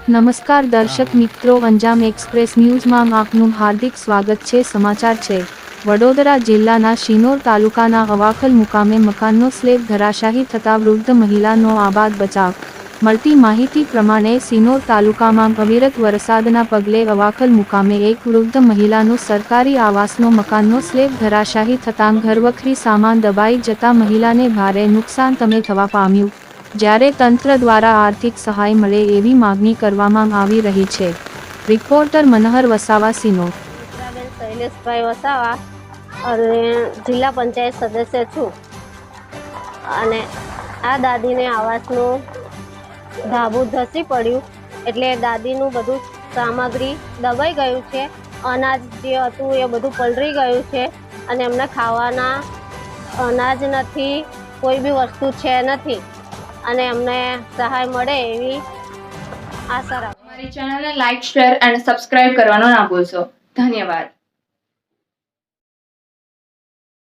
નમસ્કાર દર્શક મિત્રો, અંજામ એક્સપ્રેસ ન્યૂઝમાં આપનું હાર્દિક સ્વાગત છે। સમાચાર છે વડોદરા જિલ્લાના શિનોર તાલુકાના અવાખલ મુકામે મકાનનો સ્લેબ ધરાશાયી થતા વૃદ્ધ મહિલાનો આબાદ બચાવ। મળતી માહિતી પ્રમાણે શિનોર તાલુકામાં અવિરત વરસાદના પગલે અવાખલ મુકામે એક વૃદ્ધ મહિલાનો સરકારી આવાસનો મકાનનો સ્લેબ ધરાશાયી થતાં ઘરવખરી સામાન દબાઈ જતા મહિલાને ભારે નુકસાન થવા પામ્યું, જ્યારે તંત્ર દ્વારા આર્થિક સહાય મળે એવી માગણી કરવામાં આવી રહી છે। રિપોર્ટર મનહર વસાવા, શિનોર। શૈલેષભાઈ વસાવા અને જિલ્લા પંચાયત સદસ્ય છું અને આ દાદીને આવાસનું ધાબુ ધસી પડ્યું એટલે દાદીનું બધું સામગ્રી દબાઈ ગયું છે। અનાજ જે હતું એ બધું પલળી ગયું છે અને એમને ખાવાના અનાજ નથી, કોઈ બી વસ્તુ છે નથી અને અમને સહાય મળે એવી આશા રાખું। અમારી ચેનલને લાઈક, શેર અને સબસ્ક્રાઇબ કરવાનો ના ભૂલશો। ધન્યવાદ।